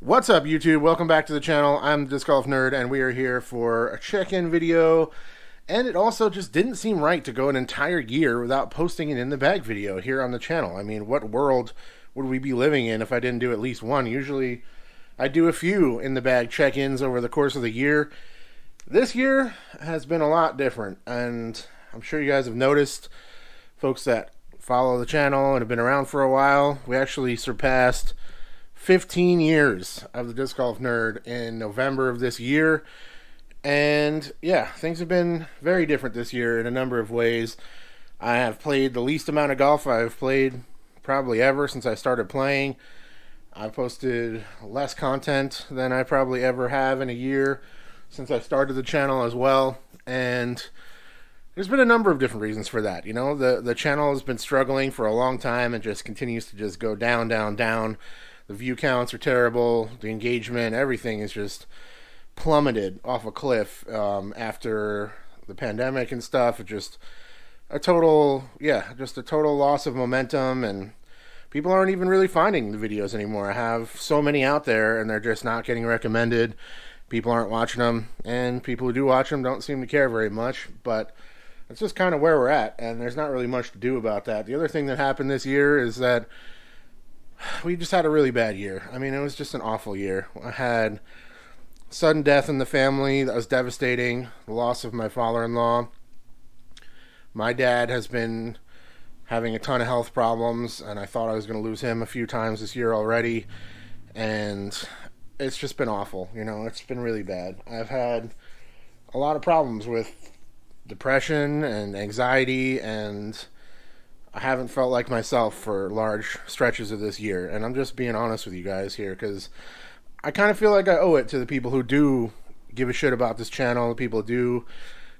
What's up, YouTube? Welcome back to the channel. I'm the Disc Golf Nerd, and we are here for a check-in video. And it also just didn't seem right to go an entire year without posting an in the bag video here on the channel. I mean, what world would we be living in if I didn't do at least one? Usually, I do a few in the bag check-ins over the course of the year. This year has been a lot different, and I'm sure you guys have noticed, folks that follow the channel and have been around for a while, we actually surpassed 15 years of the Disc Golf Nerd in November of this year. And yeah, things have been very different this year in a number of ways. I have played the least amount of golf I've played probably ever since I started playing. I've posted less content than I probably ever have in a year since I started the channel as well. And there's been a number of different reasons for that. You know, the channel has been struggling for a long time and just continues to just go down, down, down. The view counts are terrible. The engagement, everything is just plummeted off a cliff after the pandemic and stuff. It just a total loss of momentum, and people aren't even really finding the videos anymore. I have so many out there, and they're just not getting recommended. People aren't watching them, and people who do watch them don't seem to care very much. But that's just kind of where we're at, and there's not really much to do about that. The other thing that happened this year is that we just had a really bad year. I mean, it was just an awful year. I had sudden death in the family that was devastating. The loss of my father-in-law. My dad has been having a ton of health problems, and I thought I was going to lose him a few times this year already. And it's just been awful. You know, it's been really bad. I've had a lot of problems with depression and anxiety, and I haven't felt like myself for large stretches of this year. And I'm just being honest with you guys here, because I kind of feel like I owe it to the people who do give a shit about this channel, the people who do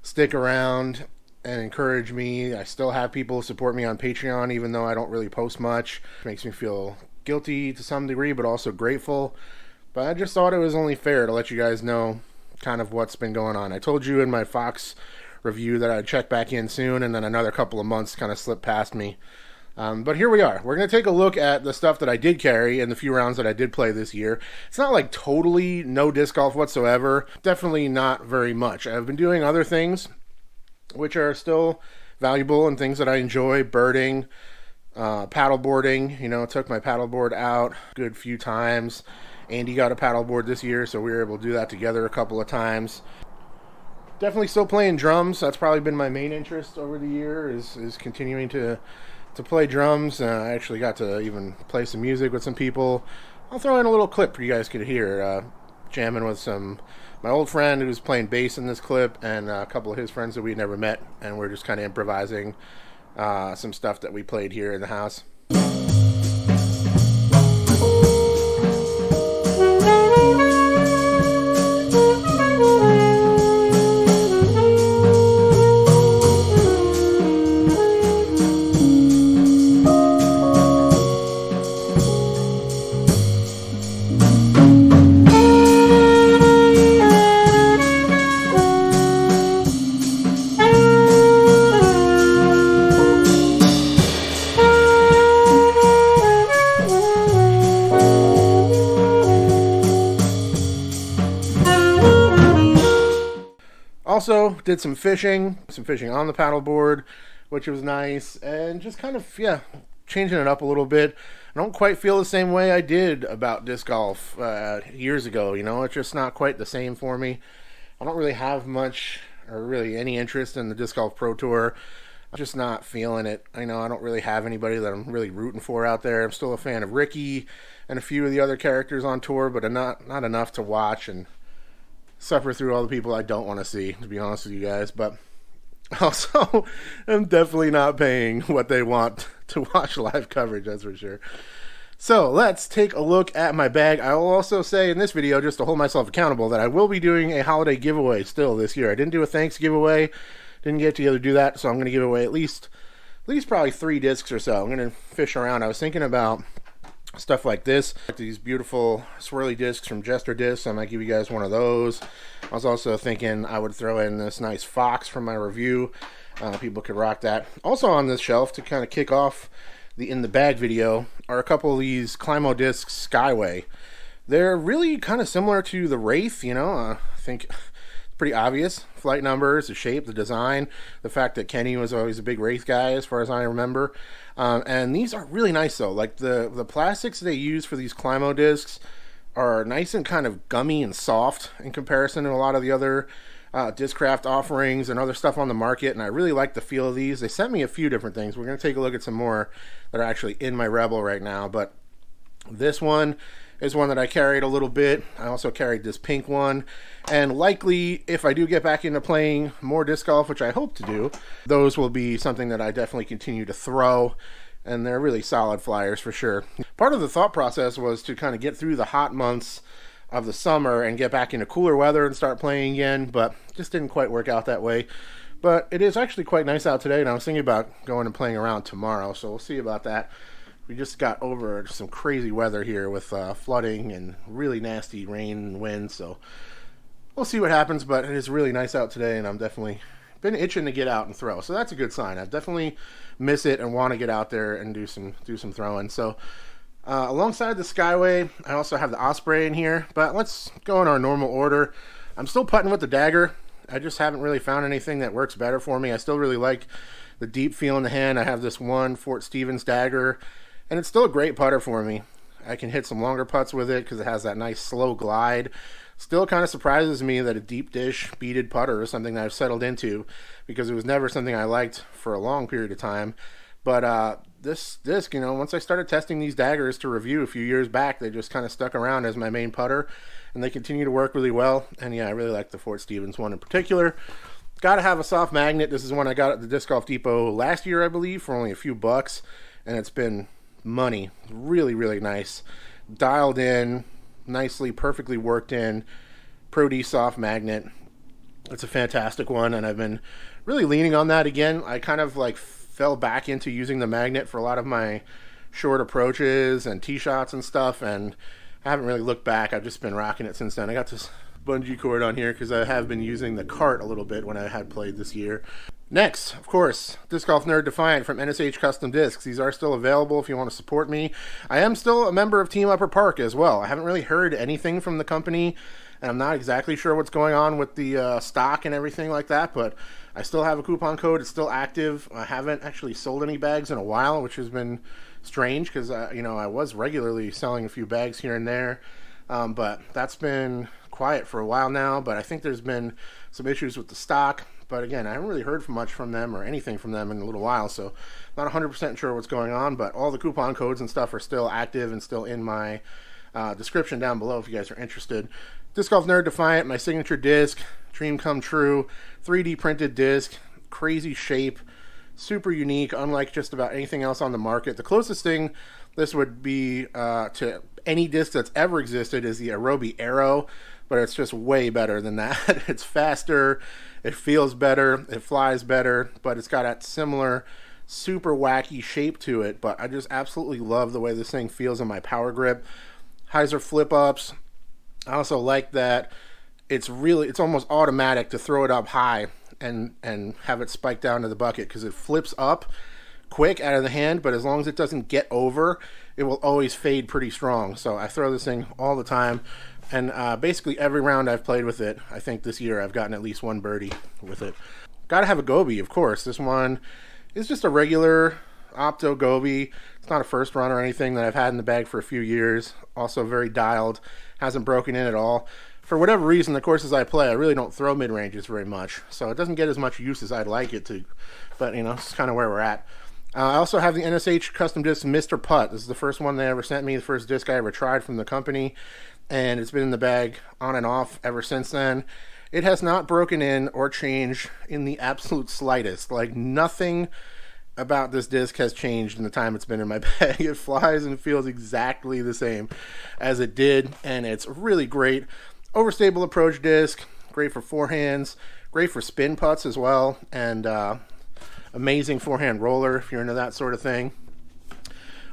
stick around and encourage me. I still have people who support me on Patreon, even though I don't really post much. It makes me feel guilty to some degree, but also grateful. But I just thought it was only fair to let you guys know kind of what's been going on. I told you in my Fox review that I'd check back in soon, and then another couple of months kind of slipped past me. But here we are. We're going to take a look at the stuff that I did carry in the few rounds that I did play this year. It's not like totally no disc golf whatsoever. Definitely not very much. I've been doing other things which are still valuable and things that I enjoy. Birding, paddleboarding. You know, took my paddleboard out a good few times. Andy got a paddleboard this year, so we were able to do that together a couple of times. Definitely still playing drums. That's probably been my main interest over the year, is continuing to play drums. I actually got to even play some music with some people. I'll throw in a little clip for you guys could hear. Jamming with my old friend who's playing bass in this clip, and a couple of his friends that we'd never met, and we're just kind of improvising some stuff that we played here in the house. Also, did some fishing on the paddleboard, which was nice, and just kind of, changing it up a little bit. I don't quite feel the same way I did about disc golf years ago, you know. It's just not quite the same for me. I don't really have much or really any interest in the Disc Golf Pro Tour. I'm just not feeling it. I know I don't really have anybody that I'm really rooting for out there. I'm still a fan of Ricky and a few of the other characters on tour, but not enough to watch and suffer through all the people I don't want to see, to be honest with you guys. But also, I'm definitely not paying what they want to watch live coverage, that's for sure. So let's take a look at my bag. I will also say in this video, just to hold myself accountable, that I will be doing a holiday giveaway still this year. I didn't do a thanks giveaway, didn't get together to do that, so I'm going to give away at least probably 3 discs or so. I'm going to fish around. I was thinking about stuff like this, like these beautiful swirly discs from Jester Discs. I might give you guys one of those. I was also thinking I would throw in this nice Fox from my review. People could rock that. Also on this shelf, to kind of kick off the in the bag video, are a couple of these Climo Discs Skyway. They're really kind of similar to the Wraith, you know. I think it's pretty obvious. Flight numbers, the shape, the design, the fact that Kenny was always a big Wraith guy, as far as I remember. And these are really nice, though. Like the plastics they use for these Climo discs are nice and kind of gummy and soft in comparison to a lot of the other Discraft offerings and other stuff on the market, and I really like the feel of these. They sent me a few different things. We're going to take a look at some more that are actually in my Rebel right now, but this one is one that I carried a little bit. I also carried this pink one, and likely if I do get back into playing more disc golf, which I hope to do, those will be something that I definitely continue to throw, and they're really solid flyers for sure. Part of the thought process was to kind of get through the hot months of the summer and get back into cooler weather and start playing again, but just didn't quite work out that way. But it is actually quite nice out today, and I was thinking about going and playing around tomorrow, so we'll see about that. We just got over some crazy weather here with flooding and really nasty rain and wind, so we'll see what happens, but it is really nice out today, and I'm definitely been itching to get out and throw, so that's a good sign. I definitely miss it and want to get out there and do some throwing. So alongside the Skyway, I also have the Osprey in here, but let's go in our normal order. I'm still putting with the Dagger. I just haven't really found anything that works better for me. I still really like the deep feel in the hand. I have this one Fort Stevens Dagger, and it's still a great putter for me. I can hit some longer putts with it because it has that nice slow glide. Still kind of surprises me that a deep dish beaded putter is something that I've settled into, because it was never something I liked for a long period of time. But this disc, you know, once I started testing these daggers to review a few years back, they just kind of stuck around as my main putter, and they continue to work really well. And yeah, I really like the Fort Stevens one in particular. Got to have a soft magnet. This is one I got at the Disc Golf Depot last year, I believe, for only a few bucks, and it's been money. Really, really nice. Dialed in, nicely, perfectly worked in, Pro D soft magnet. It's a fantastic one, and I've been really leaning on that again. I kind of like fell back into using the magnet for a lot of my short approaches and tee shots and stuff, and I haven't really looked back. I've just been rocking it since then. I got this bungee cord on here because I have been using the cart a little bit when I had played this year. Next, of course, Disc Golf Nerd Defiant from NSH Custom Discs. These are still available if you want to support me. I am still a member of Team Upper Park as well. I haven't really heard anything from the company, and I'm not exactly sure what's going on with the stock and everything like that, but I still have a coupon code. It's still active. I haven't actually sold any bags in a while, which has been strange because, you know, I was regularly selling a few bags here and there, but that's been quiet for a while now. But I think there's been some issues with the stock. But again, I haven't really heard much from them or anything from them in a little while, so not 100% sure what's going on, but all the coupon codes and stuff are still active and still in my description down below if you guys are interested. Disc Golf Nerd Defiant, my signature disc, dream come true, 3D printed disc, crazy shape, super unique, unlike just about anything else on the market. The closest thing this would be to any disc that's ever existed is the Arobi Aero, but it's just way better than that. It's faster, it feels better, it flies better, but it's got that similar super wacky shape to it. But I just absolutely love the way this thing feels in my power grip. Hyzer flip ups. I also like that it's almost automatic to throw it up high and have it spike down to the bucket, because it flips up quick out of the hand, but as long as it doesn't get over, it will always fade pretty strong. So I throw this thing all the time, and basically every round I've played with it, I think this year I've gotten at least one birdie with it. Gotta have a Gobi, of course. This one is just a regular Opto Gobi. It's not a first run or anything that I've had in the bag for a few years. Also very dialed, hasn't broken in at all. For whatever reason, the courses I play, I really don't throw mid-ranges very much, so it doesn't get as much use as I'd like it to, but you know, it's kind of where we're at. I also have the NSH Custom Disc Mr. Putt. This is the first one they ever sent me, the first disc I ever tried from the company, and it's been in the bag on and off ever since then. It has not broken in or changed in the absolute slightest. Like, nothing about this disc has changed in the time it's been in my bag. It flies and feels exactly the same as it did, and it's really great. Overstable approach disc, great for forehands, great for spin putts as well, and amazing forehand roller if you're into that sort of thing.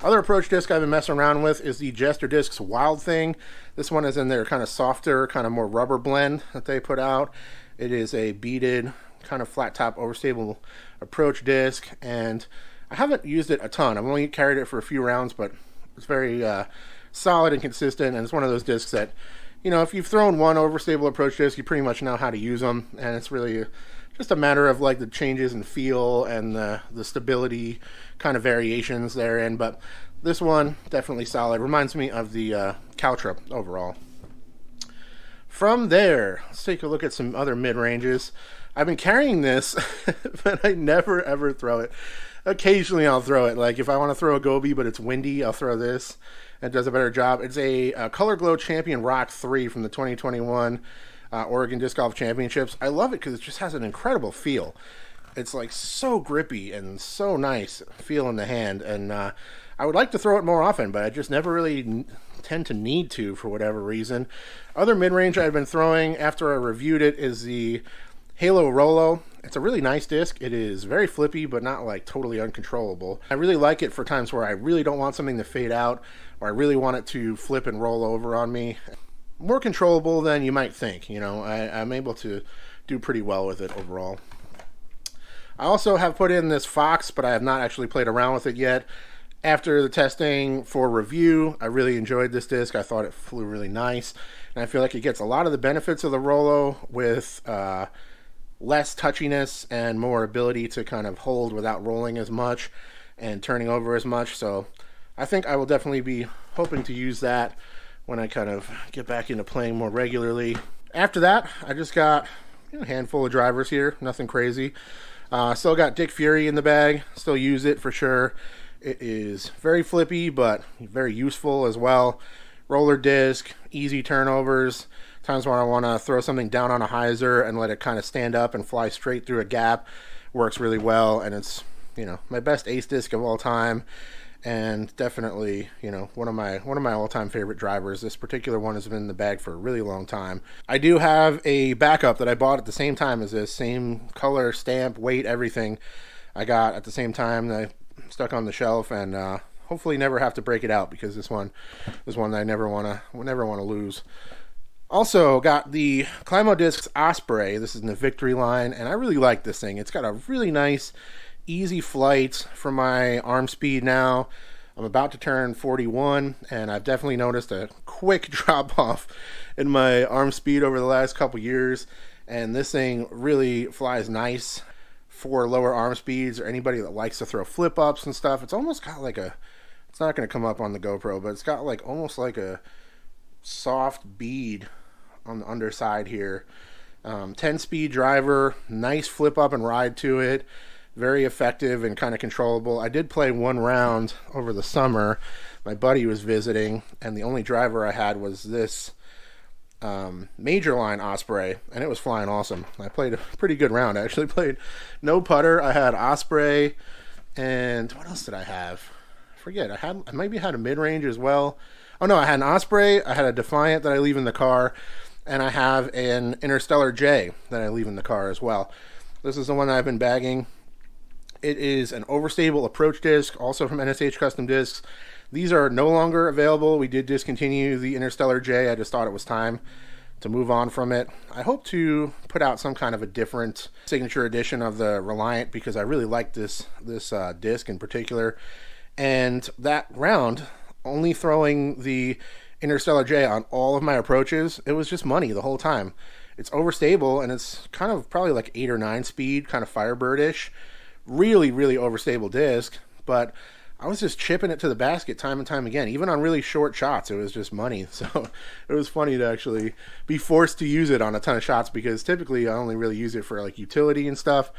Other approach disc I've been messing around with is the Jester Discs Wild Thing. This one is in their kind of softer, kind of more rubber blend that they put out. It is a beaded, kind of flat top overstable approach disc, and I haven't used it a ton. I've only carried it for a few rounds, but it's very solid and consistent, and it's one of those discs that, you know, if you've thrown one overstable approach disc, you pretty much know how to use them, and it's really just a matter of like the changes in feel and the stability kind of variations therein. But this one, definitely solid. Reminds me of the Caltra overall. From there, let's take a look at some other mid-ranges. I've been carrying this, but I never ever throw it. Occasionally I'll throw it. Like if I want to throw a Gobi, but it's windy, I'll throw this. It does a better job. It's a Color Glow Champion Rock 3 from the 2021 Oregon Disc Golf Championships. I love it because it just has an incredible feel. It's like so grippy and so nice feel in the hand, and I would like to throw it more often, but I just never really tend to need to for whatever reason. Other mid-range I've been throwing after I reviewed it is the Halo Rollo. It's a really nice disc. It is very flippy, but not like totally uncontrollable. I really like it for times where I really don't want something to fade out, or I really want it to flip and roll over on me. More controllable than you might think. You know, I'm able to do pretty well with it overall. I also have put in this Fox, but I have not actually played around with it yet. After the testing for review, I really enjoyed this disc. I thought it flew really nice, and I feel like it gets a lot of the benefits of the Rollo with less touchiness and more ability to kind of hold without rolling as much and turning over as much. So I think I will definitely be hoping to use that when I kind of get back into playing more regularly. After that, I just got a handful of drivers here, nothing crazy. Still got Dick Fury in the bag, still use it for sure. It is very flippy, but very useful as well. Roller disc, easy turnovers. Times when I want to throw something down on a hyzer and let it kind of stand up and fly straight through a gap, works really well. And it's, you know, my best ace disc of all time, and definitely, you know, one of my all-time favorite drivers. This particular one has been in the bag for a really long time. I do have a backup that I bought at the same time as this, same color, stamp, weight, everything. I got at the same time that I stuck on the shelf, and hopefully never have to break it out, because this one is one that I never want to lose. Also got the Climo Discs Osprey. This is in the Victory line, and I really like this thing. It's got a really nice, easy flight for my arm speed now. I'm about to turn 41, and I've definitely noticed a quick drop off in my arm speed over the last couple years, and this thing really flies nice for lower arm speeds or anybody that likes to throw flip ups and stuff. It's almost got like a, it's not going to come up on the GoPro, but it's got like almost like a soft bead on the underside here. 10-speed driver, nice flip up and ride to it, very effective and kind of controllable. I did play one round over the summer. My buddy was visiting, and the only driver I had was this Major Line Osprey, and it was flying awesome. I played a pretty good round. I actually played no putter. I had Osprey, and what else did I have? I forget. I maybe had a mid-range as well. Oh no, I had an Osprey, I had a Defiant that I leave in the car, and I have an Interstellar J that I leave in the car as well. This is the one that I've been bagging. It is an overstable approach disc, also from NSH Custom Discs. These are no longer available. We did discontinue the Interstellar J. I just thought it was time to move on from it. I hope to put out some kind of a different signature edition of the Reliant, because I really like this disc in particular. And that round, only throwing the Interstellar J on all of my approaches, it was just money the whole time. It's overstable, and it's kind of probably like 8 or 9 speed, kind of Firebird-ish. Really, really overstable disc, but I was just chipping it to the basket time and time again. Even on really short shots, it was just money. So it was funny to actually be forced to use it on a ton of shots, because typically I only really use it for like utility and stuff.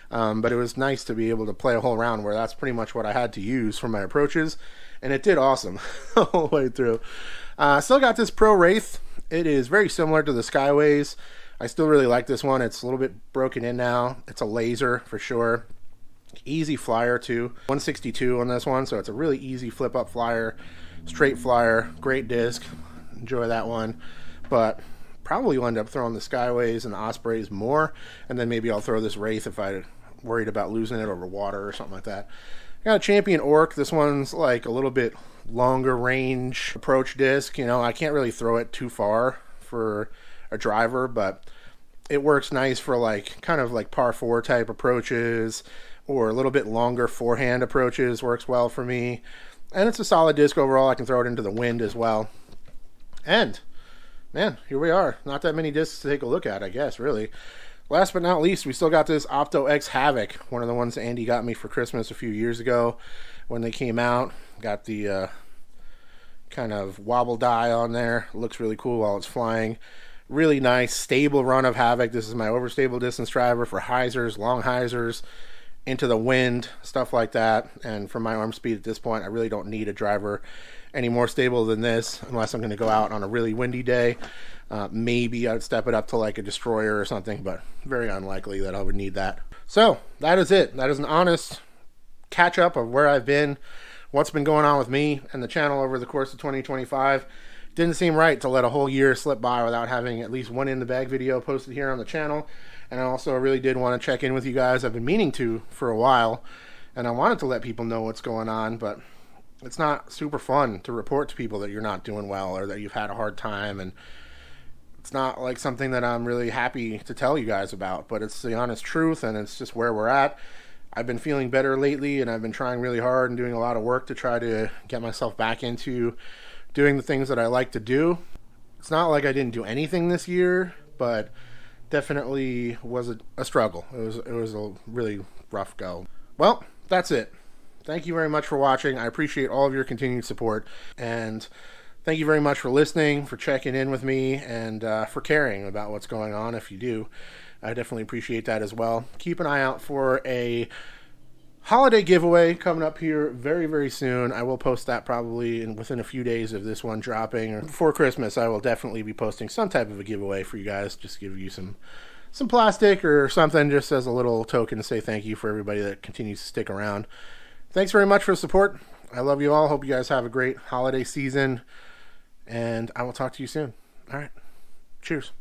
But it was nice to be able to play a whole round where that's pretty much what I had to use for my approaches, and it did awesome the whole way through. Still got this Pro Wraith. It is very similar to the Skyways. I still really like this one. It's a little bit broken in now. It's a laser for sure. Easy flyer too. 162 on this one, so it's a really easy flip up flyer, straight flyer, great disc. Enjoy that one, but probably will end up throwing the Skyways and the Ospreys more, and then maybe I'll throw this Wraith if I'm worried about losing it over water or something like that. I got a Champion Orc. This one's like a little bit longer range approach disc. You know, I can't really throw it too far for a driver, but it works nice for like kind of like par 4 type approaches, or a little bit longer forehand approaches works well for me. And it's a solid disc overall. I can throw it into the wind as well. And, man, here we are. Not that many discs to take a look at, I guess, really. Last but not least, we still got this Opto X Havoc, one of the ones Andy got me for Christmas a few years ago when they came out. Got the kind of wobble die on there. Looks really cool while it's flying. Really nice, stable run of Havoc. This is my overstable distance driver for hyzers, long hyzers, into the wind, stuff like that. And for my arm speed at this point, I really don't need a driver any more stable than this unless I'm going to go out on a really windy day. Maybe I'd step it up to like a destroyer or something, but very unlikely that I would need that. So that is it. That is an honest catch up of where I've been, what's been going on with me and the channel over the course of 2025. Didn't seem right to let a whole year slip by without having at least one in the bag video posted here on the channel. And I also really did want to check in with you guys. I've been meaning to for a while, and I wanted to let people know what's going on, but it's not super fun to report to people that you're not doing well or that you've had a hard time, and it's not like something that I'm really happy to tell you guys about, but it's the honest truth, and it's just where we're at. I've been feeling better lately, and I've been trying really hard and doing a lot of work to try to get myself back into doing the things that I like to do. It's not like I didn't do anything this year, but definitely was a struggle. It was a really rough go. Well, that's it. Thank you very much for watching. I appreciate all of your continued support, and thank you very much for listening, for checking in with me, and for caring about what's going on if you do. I definitely appreciate that as well. Keep an eye out for a holiday giveaway coming up here very, very soon. I will post that probably within a few days of this one dropping, or before Christmas. I will definitely be posting some type of a giveaway for you guys. Just give you some plastic or something just as a little token to say thank you for everybody that continues to stick around. Thanks very much for the support. I love you all. Hope you guys have a great holiday season, and I will talk to you soon. All right. Cheers.